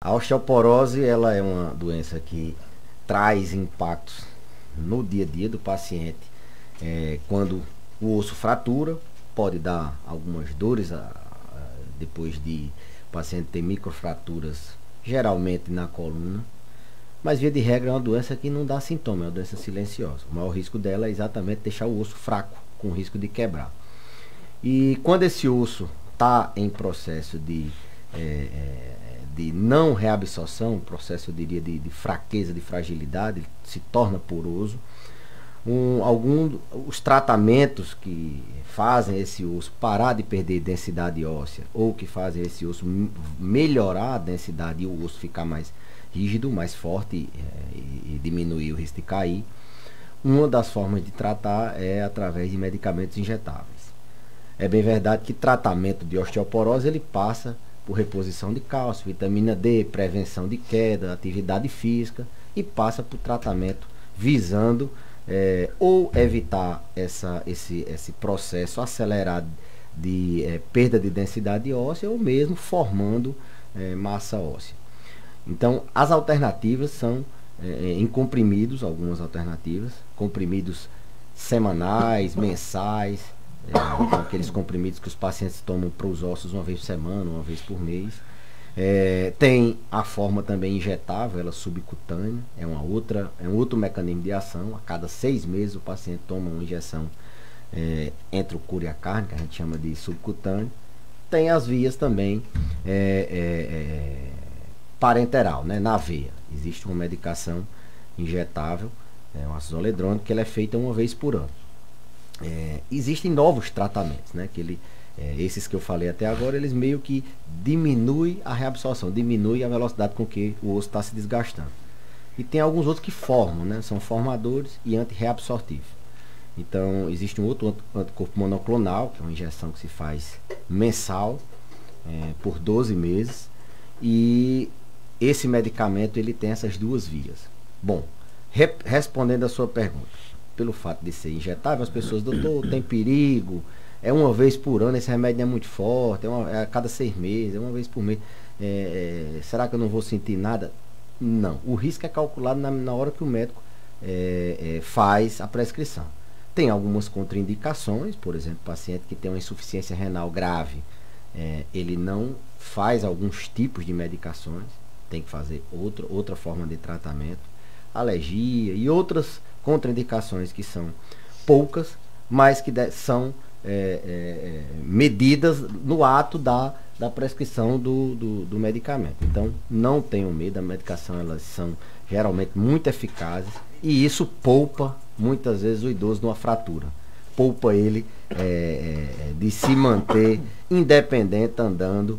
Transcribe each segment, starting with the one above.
A osteoporose, ela é uma doença que traz impactos no dia a dia do paciente. Quando o osso fratura, pode dar algumas dores depois de o paciente ter microfraturas, geralmente na coluna. Mas, via de regra, é uma doença que não dá sintoma, é uma doença silenciosa. O maior risco dela é exatamente deixar o osso fraco, com risco de quebrar. E quando esse osso está em processo de não reabsorção, processo, eu diria, de fraqueza, de fragilidade, ele se torna poroso. Os tratamentos que fazem esse osso parar de perder densidade óssea, ou que fazem esse osso melhorar a densidade e o osso ficar mais rígido, mais forte, e diminuir o risco de cair. Uma das formas de tratar é através de medicamentos injetáveis. É bem verdade que tratamento de osteoporose ele passa por reposição de cálcio, vitamina D, prevenção de queda, atividade física, e passa por tratamento visando ou evitar esse processo acelerado de perda de densidade óssea, ou mesmo formando massa óssea. Então, as alternativas são em comprimidos, algumas alternativas, comprimidos semanais, mensais, aqueles comprimidos que os pacientes tomam para os ossos uma vez por semana, uma vez por mês. Tem a forma também injetável, ela subcutânea, é um outro mecanismo de ação. A cada 6 meses o paciente toma uma injeção entre o couro e a carne, que a gente chama de subcutâneo. Tem as vias também parenteral, né, na veia. Existe uma medicação injetável, um ácido zoledrônico, que ela é feita uma vez por ano. Existem novos tratamentos, né, esses que eu falei até agora, eles meio que diminuem a reabsorção, diminuem a velocidade com que o osso está se desgastando. E tem alguns outros que formam, né, são formadores e antirreabsortivos. Então, existe um outro anticorpo monoclonal, que é uma injeção que se faz mensal, por 12 meses, e esse medicamento ele tem essas duas vias. Bom, respondendo a sua pergunta, pelo fato de ser injetável, as pessoas, doutor, tem perigo, é uma vez por ano, esse remédio não é muito forte, é a cada 6 meses, é uma vez por mês, será que eu não vou sentir nada? Não, o risco é calculado na hora que o médico faz a prescrição. Tem algumas contraindicações, por exemplo, paciente que tem uma insuficiência renal grave, ele não faz alguns tipos de medicações, tem que fazer outra forma de tratamento, alergia e outras contraindicações que são poucas, mas que são medidas no ato da prescrição do medicamento. Então, não tenham medo, a medicação, elas são geralmente muito eficazes, e isso poupa muitas vezes o idoso numa fratura. Poupa ele de se manter independente, andando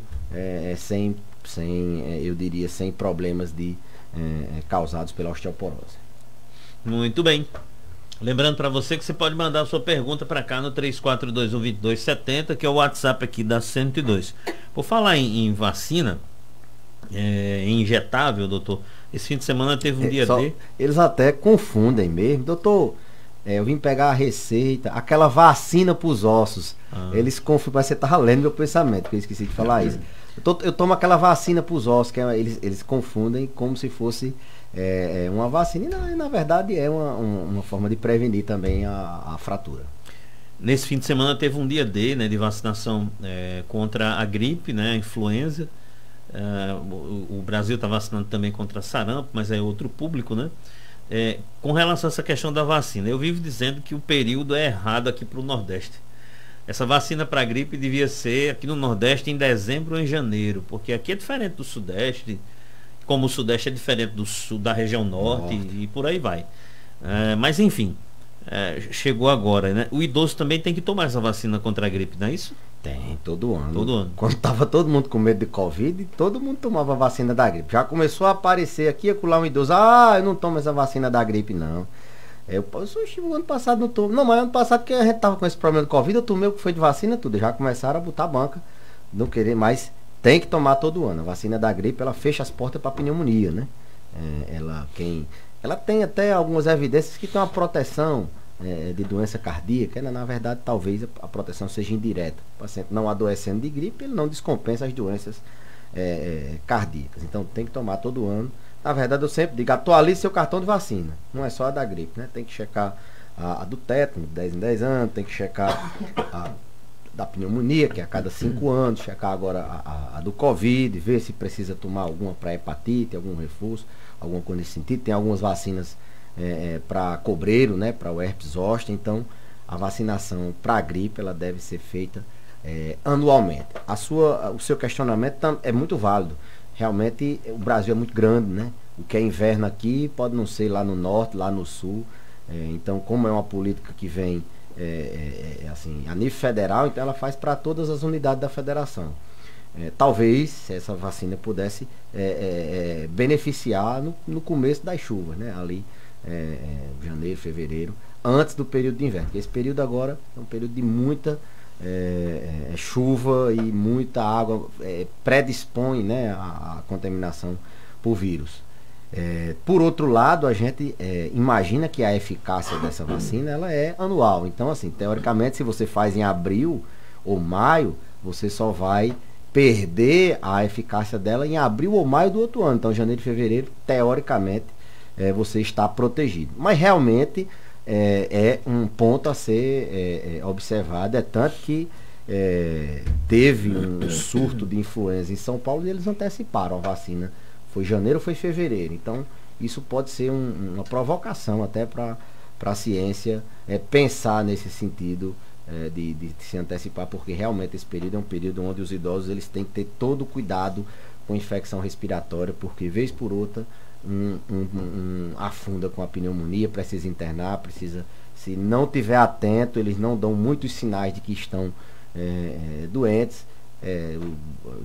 eu diria, sem problemas causados pela osteoporose. Muito bem. Lembrando para você que você pode mandar a sua pergunta para cá no 3421-2270, que é o WhatsApp aqui da 102. Por falar em vacina injetável, doutor, esse fim de semana teve um dia D. Eles até confundem mesmo. Doutor, eu vim pegar a receita, aquela vacina para os ossos. Eles confundem, mas você estava lendo meu pensamento, que eu esqueci de falar isso. Eu tomo aquela vacina para os ossos, que eles confundem como se fosse uma vacina, e na verdade é uma forma de prevenir também a fratura. Nesse fim de semana teve um dia D, né, de vacinação contra a gripe, né, a influenza. O Brasil está vacinando também contra sarampo, mas é outro público, né? Com relação a essa questão da vacina, eu vivo dizendo que o período é errado aqui para o Nordeste. Essa vacina para gripe devia ser aqui no Nordeste em dezembro ou em janeiro, porque aqui é diferente do Sudeste, como o Sudeste é diferente do Sul, da região Norte. E por aí vai. Mas enfim, chegou agora, né? O idoso também tem que tomar essa vacina contra a gripe, não é isso? Tem, todo ano. Todo ano. Quando estava todo mundo com medo de Covid, todo mundo tomava a vacina da gripe. Já começou a aparecer aqui, acolá um idoso, eu não tomo essa vacina da gripe, não. O ano passado não tomo. Não, mas ano passado que a gente tava com esse problema de Covid, eu tomei o que foi de vacina, tudo. Já começaram a botar banca, não querer mais. Tem que tomar todo ano. A vacina da gripe, ela fecha as portas para pneumonia, né? Ela tem até algumas evidências que tem uma proteção de doença cardíaca, né? Na verdade, talvez a proteção seja indireta. O paciente não adoecendo de gripe, ele não descompensa as doenças cardíacas. Então tem que tomar todo ano. Na verdade, eu sempre digo, atualize seu cartão de vacina. Não é só a da gripe, né? Tem que checar a do tétano, 10 em 10 anos, tem que checar a da pneumonia, que é a cada 5 anos, checar agora a do Covid, ver se precisa tomar alguma para hepatite, algum reforço, alguma coisa nesse sentido. Tem algumas vacinas para cobreiro, né? Para o herpes zoster. Então, a vacinação para a gripe, ela deve ser feita anualmente. O seu questionamento é muito válido. Realmente o Brasil é muito grande, né? O que é inverno aqui pode não ser lá no norte, lá no sul. Então, como é uma política que vem assim, a nível federal, então ela faz para todas as unidades da federação. Talvez se essa vacina pudesse beneficiar no começo das chuvas, né? Ali janeiro, fevereiro, antes do período de inverno. Porque esse período agora é um período de muita chuva e muita água, predispõe, né, a contaminação por vírus. Por outro lado, a gente imagina que a eficácia dessa vacina ela é anual. Então, assim, teoricamente, se você faz em abril ou maio, você só vai perder a eficácia dela em abril ou maio do outro ano. Então, janeiro e fevereiro, teoricamente, você está protegido. Mas realmente é um ponto a ser observado. É tanto que teve um surto de influenza em São Paulo e eles anteciparam a vacina. Foi janeiro ou foi fevereiro. Então, isso pode ser uma provocação até para a ciência pensar nesse sentido de se antecipar, porque realmente esse período é um período onde os idosos eles têm que ter todo o cuidado com infecção respiratória, porque vez por outra afunda com a pneumonia, precisa internar, se não tiver atento, eles não dão muitos sinais de que estão doentes,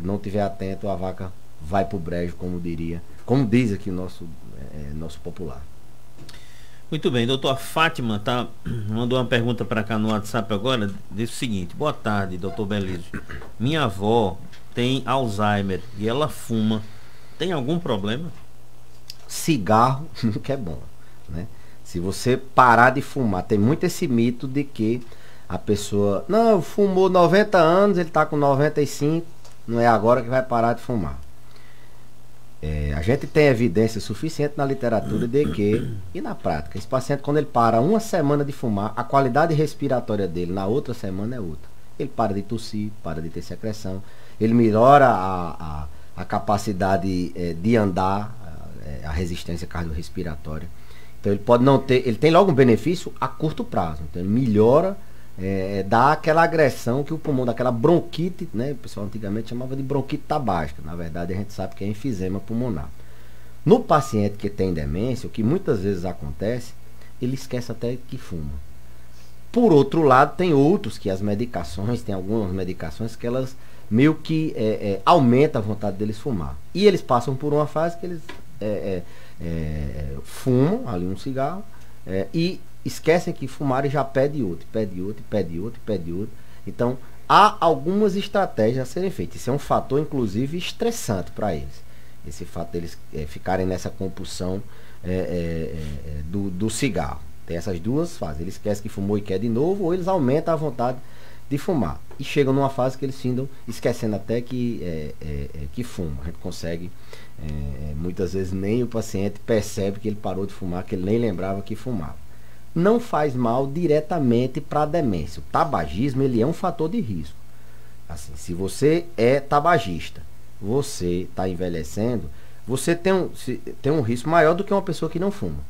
não tiver atento, a vaca vai pro brejo, como diz aqui o nosso popular. Muito bem, doutora Fátima mandou uma pergunta para cá no WhatsApp agora, diz o seguinte: boa tarde, doutor Belísio. Minha avó tem Alzheimer e ela fuma. Tem algum problema? Cigarro nunca é bom, né? Se você parar de fumar, tem muito esse mito de que a pessoa, não, fumou 90 anos, ele está com 95, não é agora que vai parar de fumar. A gente tem evidência suficiente na literatura de que, e na prática, esse paciente, quando ele para uma semana de fumar, a qualidade respiratória dele na outra semana é outra. Ele para de tossir, para de ter secreção, ele melhora a capacidade de andar, a resistência cardiorrespiratória. Então ele pode não ter, ele tem logo um benefício a curto prazo. Então ele melhora, dá aquela agressão que o pulmão, daquela bronquite, né? O pessoal antigamente chamava de bronquite tabágica. Na verdade a gente sabe que é enfisema pulmonar. No paciente que tem demência, o que muitas vezes acontece, ele esquece até que fuma. Por outro lado, tem outros que as medicações, tem algumas medicações que elas meio que aumentam a vontade deles fumar. E eles passam por uma fase que eles fumam ali um cigarro e esquecem que fumaram e já pede outro, pede outro, pede outro, pede outro. Então, há algumas estratégias a serem feitas. Isso é um fator, inclusive, estressante para eles. Esse fato deles ficarem nessa compulsão do cigarro. Tem essas duas fases. Eles esquecem que fumou e quer de novo, ou eles aumentam a vontade de fumar. E chegam numa fase que eles findam esquecendo até que fumam. A gente consegue, muitas vezes nem o paciente percebe que ele parou de fumar, que ele nem lembrava que fumava. Não faz mal diretamente para a demência. O tabagismo ele é um fator de risco. Assim, se você é tabagista, você está envelhecendo, você tem um risco maior do que uma pessoa que não fuma.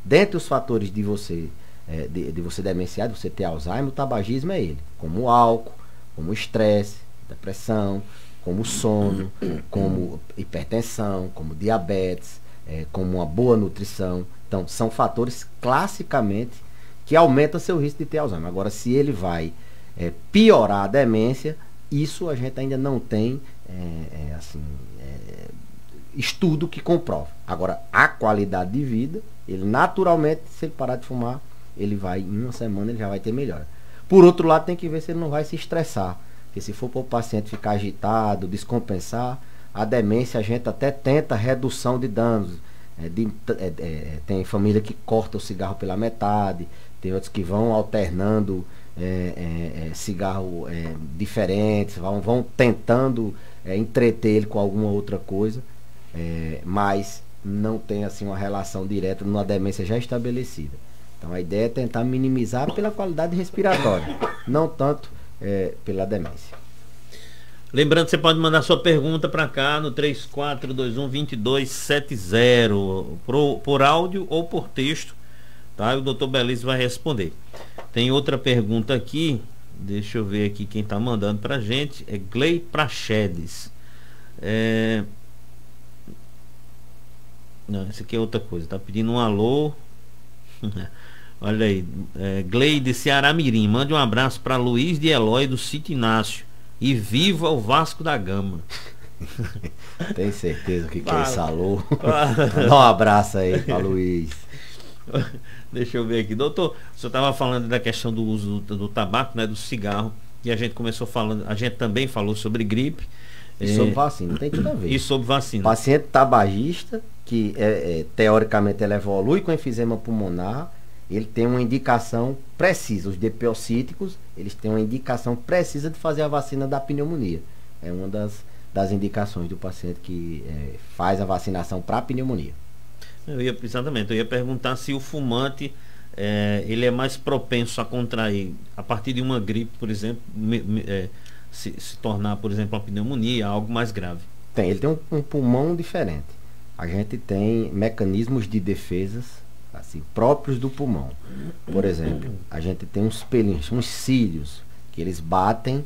Dentre os fatores de você demenciar, de você ter Alzheimer, o tabagismo é ele. Como o álcool, como o estresse, depressão, como o sono, como hipertensão, como diabetes, como uma boa nutrição. Então, são fatores classicamente que aumentam seu risco de ter Alzheimer. Agora, se ele vai piorar a demência, isso a gente ainda não tem estudo que comprova. Agora, a qualidade de vida, ele naturalmente, se ele parar de fumar, ele vai, em uma semana, ele já vai ter melhora. Por outro lado, tem que ver se ele não vai se estressar. Porque se for para o paciente ficar agitado, descompensar, a demência a gente até tenta redução de danos. Tem família que corta o cigarro pela metade, tem outros que vão alternando cigarro diferentes, vão tentando entreter ele com alguma outra coisa, mas não tem assim uma relação direta numa demência já estabelecida. Então a ideia é tentar minimizar pela qualidade respiratória, não tanto pela demência. Lembrando que você pode mandar sua pergunta para cá no 3421-2270 por áudio ou por texto, tá? E o Dr. Belísio vai responder. Tem outra pergunta aqui, deixa eu ver aqui quem está mandando para a gente, é Glei Prachedes. Não, esse aqui é outra coisa, tá pedindo um alô. Olha aí, Glei de Ceará-Mirim, mande um abraço para Luiz de Eloy do Sítio Inácio. E viva o Vasco da Gama. Tem certeza que é esse alô? Dá um abraço aí para Luiz. Deixa eu ver aqui. Doutor, o senhor estava falando da questão do uso do tabaco, né, do cigarro. E a gente começou falando, a gente também falou sobre gripe. E sobre vacina, não tem tudo a ver. E sobre vacina. Paciente tabagista, que teoricamente ele evolui com enfisema pulmonar, ele tem uma indicação precisa. Os DPO-cítricos, eles têm uma indicação precisa de fazer a vacina da pneumonia. É uma das indicações do paciente que faz a vacinação para pneumonia. Exatamente, eu ia perguntar se o fumante ele é mais propenso a contrair, a partir de uma gripe, por exemplo, se tornar, por exemplo, uma pneumonia, algo mais grave. Ele tem um pulmão diferente. A gente tem mecanismos de defesas assim, próprios do pulmão. Por exemplo, a gente tem uns pelinhos, uns cílios, que eles batem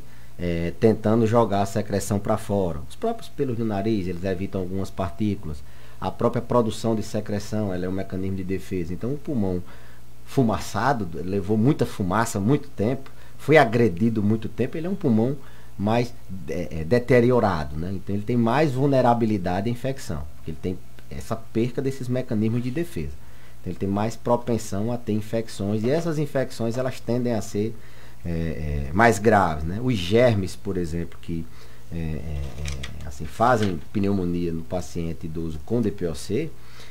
tentando jogar a secreção para fora. Os próprios pelos do nariz, eles evitam algumas partículas. A própria produção de secreção, ela é um mecanismo de defesa. Então o pulmão fumaçado, levou muita fumaça muito tempo, foi agredido muito tempo, ele é um pulmão mais deteriorado, né? Então ele tem mais vulnerabilidade à infecção, porque ele tem essa perca desses mecanismos de defesa. Ele tem mais propensão a ter infecções, e essas infecções elas tendem a ser mais graves, né? Os germes, por exemplo, que assim, fazem pneumonia no paciente idoso com DPOC,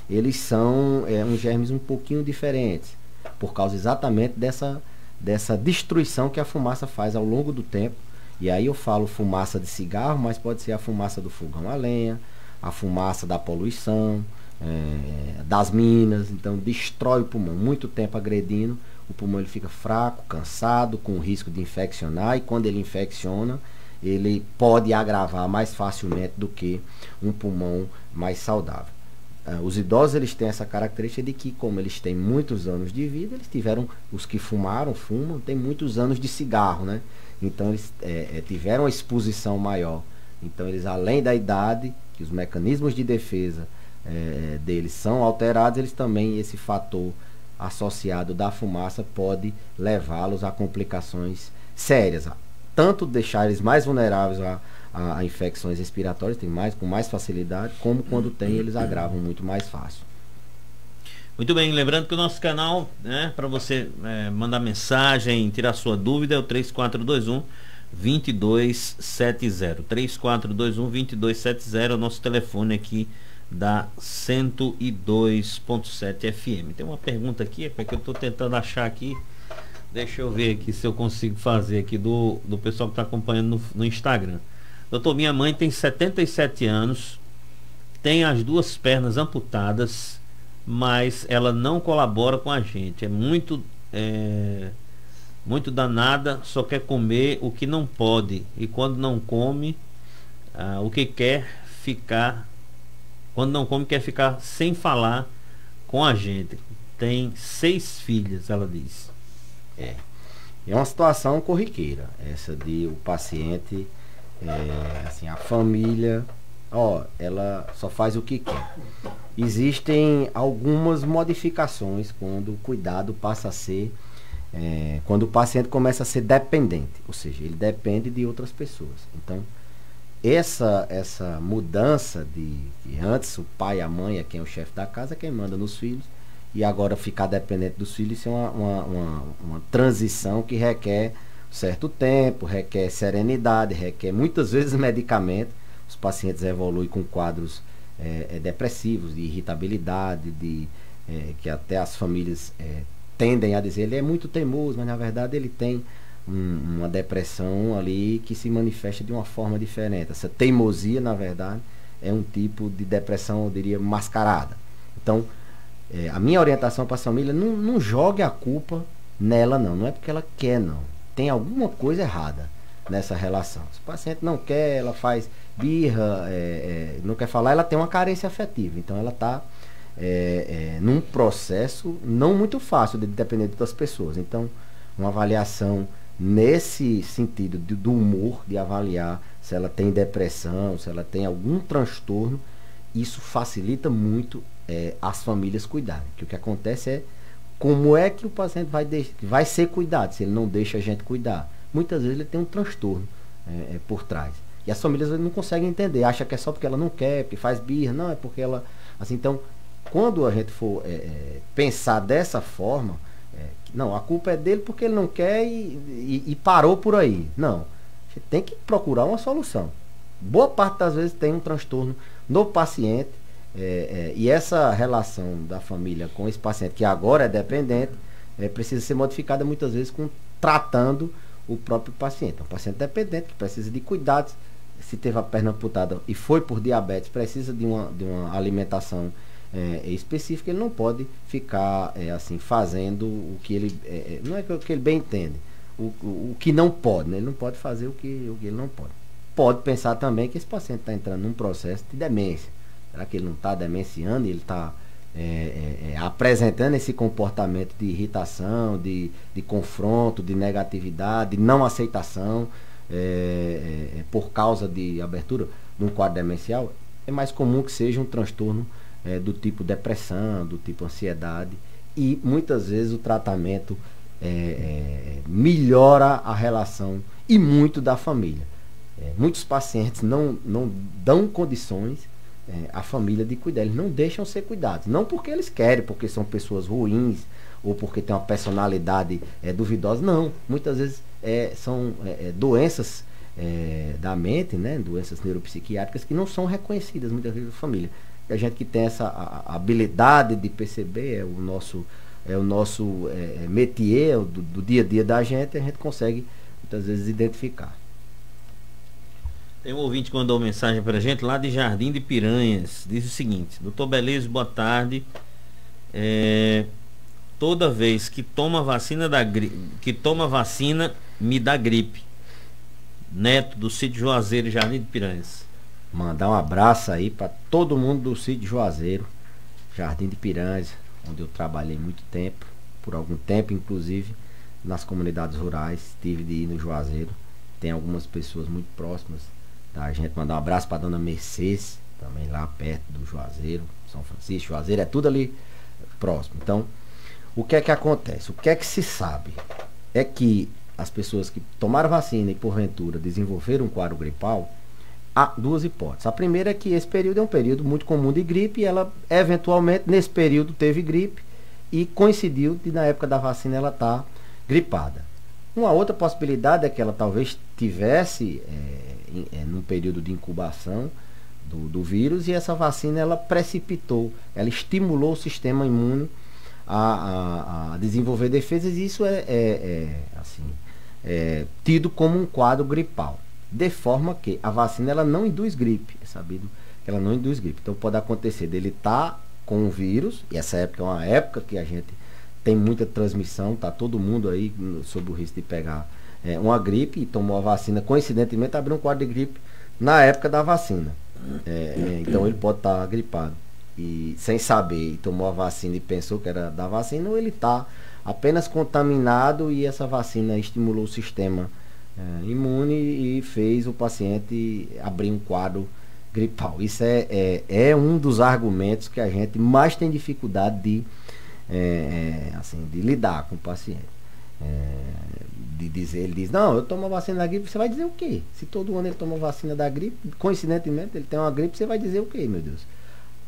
eles são uns germes um pouquinho diferentes, por causa exatamente dessa destruição que a fumaça faz ao longo do tempo. E aí eu falo fumaça de cigarro, mas pode ser a fumaça do fogão a lenha, a fumaça da poluição, das minas. Então destrói o pulmão, muito tempo agredindo, o pulmão ele fica fraco, cansado, com risco de infeccionar, e quando ele infecciona, ele pode agravar mais facilmente do que um pulmão mais saudável. Os idosos eles têm essa característica de que, como eles têm muitos anos de vida, eles tiveram, os que fumam, tem muitos anos de cigarro, né? Então eles tiveram uma exposição maior. Então eles, além da idade, que os mecanismos de defesa deles são alterados, eles também, esse fator associado da fumaça pode levá-los a complicações sérias, tanto deixar eles mais vulneráveis a infecções respiratórias, com mais facilidade, como quando tem, eles agravam muito mais fácil. Muito bem, lembrando que o nosso canal, né, para você mandar mensagem, tirar sua dúvida, é o 3421-2270. 3421-2270 é o nosso telefone aqui da 102.7 FM. Tem uma pergunta aqui, porque eu estou tentando achar aqui. Deixa eu ver aqui se eu consigo fazer aqui do pessoal que está acompanhando no Instagram. Doutor, minha mãe tem 77 anos, tem as duas pernas amputadas, mas ela não colabora com a gente. É muito danada, só quer comer o que não pode. E quando não come, o que quer ficar... Quando não come, quer ficar sem falar com a gente. Tem 6 filhas, ela diz. É uma situação corriqueira essa de o paciente, assim, a família, ela só faz o que quer. Existem algumas modificações quando o cuidado passa a ser, quando o paciente começa a ser dependente, ou seja, ele depende de outras pessoas. Então, essa mudança de antes o pai e a mãe é quem é o chefe da casa, quem manda nos filhos, e agora ficar dependente dos filhos, isso é uma transição que requer certo tempo, requer serenidade, requer muitas vezes medicamento. Os pacientes evoluem com quadros depressivos, de irritabilidade, que até as famílias tendem a dizer, ele é muito teimoso, mas na verdade ele tem uma depressão ali que se manifesta de uma forma diferente. Essa teimosia, na verdade, é um tipo de depressão, eu diria, mascarada. Então, a minha orientação para a família, não jogue a culpa nela, não é porque ela quer, não. Tem alguma coisa errada nessa relação. Se o paciente não quer, ela faz birra, não quer falar, ela tem uma carência afetiva. Então ela está num processo não muito fácil de depender das pessoas. Então, uma avaliação nesse sentido do humor, de avaliar se ela tem depressão, se ela tem algum transtorno, isso facilita muito as famílias cuidarem. Que o que acontece é como é que o paciente vai ser cuidado se ele não deixa a gente cuidar. Muitas vezes ele tem um transtorno por trás. E as famílias não conseguem entender, acha que é só porque ela não quer, porque faz birra, não, é porque ela... Assim, então, quando a gente for pensar dessa forma, não, a culpa é dele porque ele não quer e parou por aí. Não, a gente tem que procurar uma solução. Boa parte das vezes tem um transtorno no paciente, e essa relação da família com esse paciente, que agora é dependente, precisa ser modificada muitas vezes tratando o próprio paciente. É um paciente dependente que precisa de cuidados. Se teve a perna amputada e foi por diabetes, precisa de uma alimentação específica. Ele não pode ficar assim fazendo o que ele não é o que ele bem entende, o que não pode, né? Ele não pode fazer o que ele não pode. Pode pensar também que esse paciente está entrando num processo de demência. Será que ele não está demenciando e ele está apresentando esse comportamento de irritação, de confronto, de negatividade, de não aceitação por causa de abertura de um quadro demencial? É mais comum que seja um transtorno do tipo depressão, do tipo ansiedade, e muitas vezes o tratamento melhora a relação e muito da família. Muitos pacientes não dão condições à família de cuidar, eles não deixam ser cuidados, não porque eles querem, porque são pessoas ruins ou porque tem uma personalidade duvidosa, não, muitas vezes são doenças da mente, né? Doenças neuropsiquiátricas que não são reconhecidas muitas vezes da família. E a gente que tem essa habilidade de perceber, é o nosso métier do dia a dia da gente, a gente consegue muitas vezes identificar. Tem um ouvinte que mandou mensagem para a gente lá de Jardim de Piranhas. Diz o seguinte: Doutor Beleza, boa tarde. Toda vez que toma vacina me dá gripe. Neto do sítio Juazeiro, Jardim de Piranhas. Mandar um abraço aí para todo mundo do sítio Juazeiro, Jardim de Piranhas, onde eu trabalhei muito tempo, por algum tempo inclusive, nas comunidades rurais. Tive de ir no Juazeiro. Tem algumas pessoas muito próximas da gente. Mandar um abraço para dona Mercedes, também lá perto do Juazeiro, São Francisco, Juazeiro, é tudo ali próximo. Então, o que é que acontece? O que é que se sabe? É que as pessoas que tomaram vacina e porventura desenvolveram um quadro gripal, há duas hipóteses. A primeira é que esse período é um período muito comum de gripe, e ela eventualmente nesse período teve gripe e coincidiu de na época da vacina ela estar gripada. Uma outra possibilidade é que ela talvez tivesse num período de incubação do vírus, e essa vacina ela precipitou, ela estimulou o sistema imune a desenvolver defesas, e isso tido como um quadro gripal. De forma que a vacina ela não induz gripe, é sabido que ela não induz gripe. Então pode acontecer dele estar com o vírus, e essa época é uma época que a gente tem muita transmissão, está todo mundo aí sob o risco de pegar uma gripe, e tomou a vacina, coincidentemente abriu um quadro de gripe na época da vacina. Então ele pode estar gripado e sem saber, e tomou a vacina e pensou que era da vacina, ou ele está apenas contaminado e essa vacina estimulou o sistema imune e fez o paciente abrir um quadro gripal. Isso é um dos argumentos que a gente mais tem dificuldade de lidar com o paciente. Ele diz, não, eu tomo a vacina da gripe. Você vai dizer o quê? Se todo ano ele toma vacina da gripe, coincidentemente ele tem uma gripe, você vai dizer o quê, meu Deus?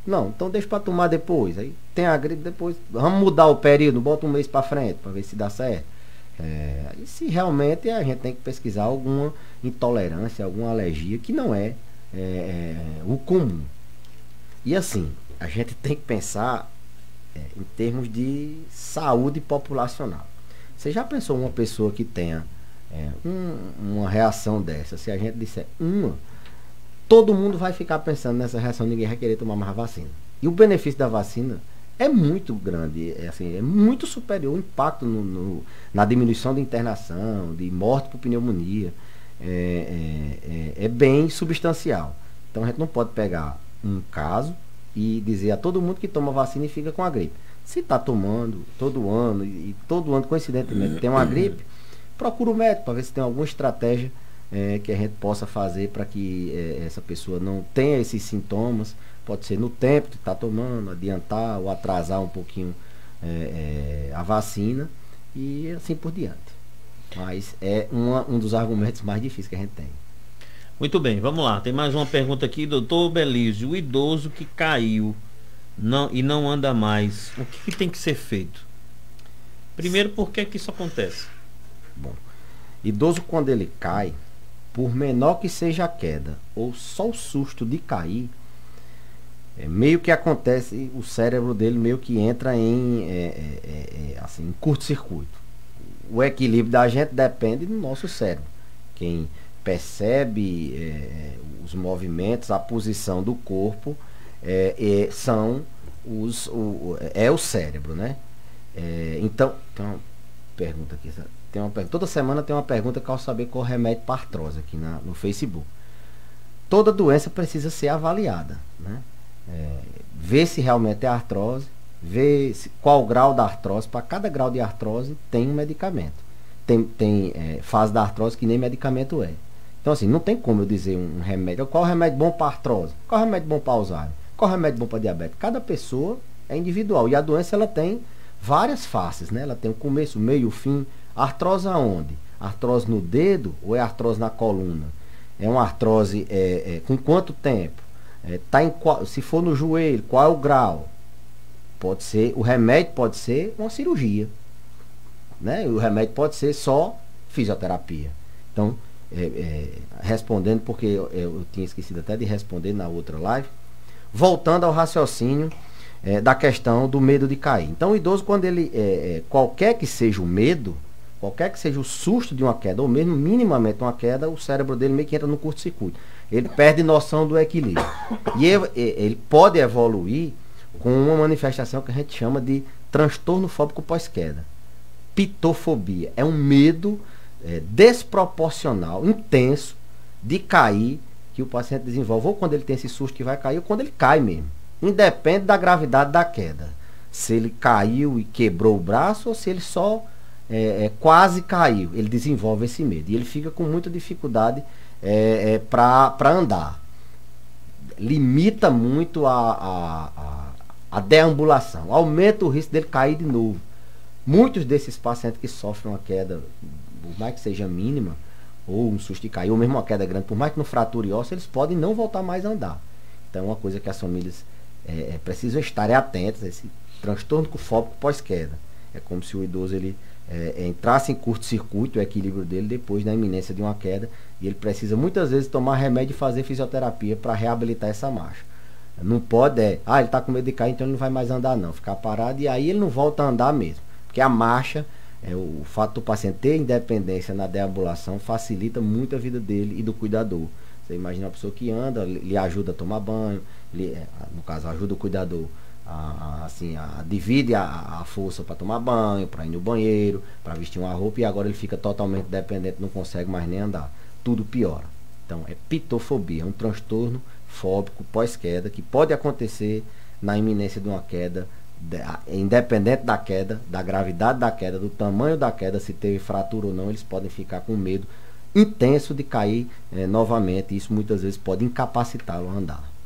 Não, então deixa para tomar depois. Aí tem a gripe depois, vamos mudar o período, bota um mês para frente para ver se dá certo. E se realmente a gente tem que pesquisar alguma intolerância, alguma alergia que não é o comum. E assim, a gente tem que pensar em termos de saúde populacional. Você já pensou uma pessoa que tenha uma reação dessa, se a gente disser uma, todo mundo vai ficar pensando nessa reação, ninguém vai querer tomar mais vacina. E o benefício da vacina é muito grande, é muito superior o impacto na diminuição de internação, de morte por pneumonia, é bem substancial. Então a gente não pode pegar um caso e dizer a todo mundo que toma vacina e fica com a gripe. Se está tomando todo ano, e todo ano coincidentemente tem uma gripe, procura o médico para ver se tem alguma estratégia que a gente possa fazer para que essa pessoa não tenha esses sintomas. Pode ser no tempo que está tomando, adiantar ou atrasar um pouquinho a vacina e assim por diante. Mas é um dos argumentos mais difíceis que a gente tem. Muito bem, vamos lá. Tem mais uma pergunta aqui, doutor Belísio. O idoso que caiu e não anda mais, o que tem que ser feito? Primeiro, por que isso acontece? Bom, idoso quando ele cai, por menor que seja a queda, ou só o susto de cair, meio que acontece, o cérebro dele meio que entra em curto-circuito. O equilíbrio da gente depende do nosso cérebro. Quem percebe os movimentos, a posição do corpo, é o cérebro, né? Então, tem uma pergunta aqui. Toda semana tem uma pergunta que eu quero saber qual é o remédio para artrose aqui no Facebook. Toda doença precisa ser avaliada, né? Ver se realmente é artrose, ver qual o grau da artrose. Para cada grau de artrose tem um medicamento. Tem fase da artrose que nem medicamento é. Então assim, não tem como eu dizer um remédio. Qual é o remédio bom para artrose? Qual é o remédio bom para Alzheimer? Qual é o remédio bom para diabetes? Cada pessoa é individual. E a doença ela tem várias faces, né? Ela tem o começo, o meio, o fim. Artrose aonde? Artrose no dedo ou é artrose na coluna? É uma artrose com quanto tempo? Se for no joelho, qual é o grau? Pode ser, o remédio pode ser uma cirurgia, né? O remédio pode ser só fisioterapia. Então, respondendo, porque eu tinha esquecido até de responder na outra live, voltando ao raciocínio da questão do medo de cair. Então, o idoso, quando ele, qualquer que seja o medo, qualquer que seja o susto de uma queda, ou mesmo minimamente uma queda, o cérebro dele meio que entra no curto-circuito. Ele perde noção do equilíbrio. E ele pode evoluir com uma manifestação que a gente chama de transtorno fóbico pós-queda. Pitofobia. É um medo desproporcional, intenso, de cair, que o paciente desenvolve, ou quando ele tem esse susto que vai cair, ou quando ele cai mesmo. Independe da gravidade da queda. Se ele caiu e quebrou o braço, ou se ele só quase caiu. Ele desenvolve esse medo. E ele fica com muita dificuldade para andar. Limita muito a deambulação. Aumenta o risco dele cair de novo. Muitos desses pacientes que sofrem uma queda, por mais que seja mínima, ou um susto de cair, ou mesmo uma queda grande, por mais que não frature ósseo, eles podem não voltar mais a andar. Então é uma coisa que as famílias precisam estar atentas a esse transtorno fóbico pós-queda. É como se o idoso ele entrasse em curto-circuito, o equilíbrio dele, depois da iminência de uma queda, e ele precisa muitas vezes tomar remédio e fazer fisioterapia para reabilitar essa marcha. Não pode, ele está com medo de cair, então ele não vai mais andar não, ficar parado, e aí ele não volta a andar mesmo. Porque a marcha, o fato do paciente ter independência na deambulação facilita muito a vida dele e do cuidador. Você imagina uma pessoa que anda, lhe ajuda a tomar banho, no caso ajuda o cuidador divide a força para tomar banho, para ir no banheiro, para vestir uma roupa, e agora ele fica totalmente dependente, não consegue mais nem andar. Tudo piora. Então é pitofobia, é um transtorno fóbico pós-queda que pode acontecer na iminência de uma queda, independente da queda, da gravidade da queda, do tamanho da queda, se teve fratura ou não, eles podem ficar com medo intenso de cair novamente, e isso muitas vezes pode incapacitá-lo a andar.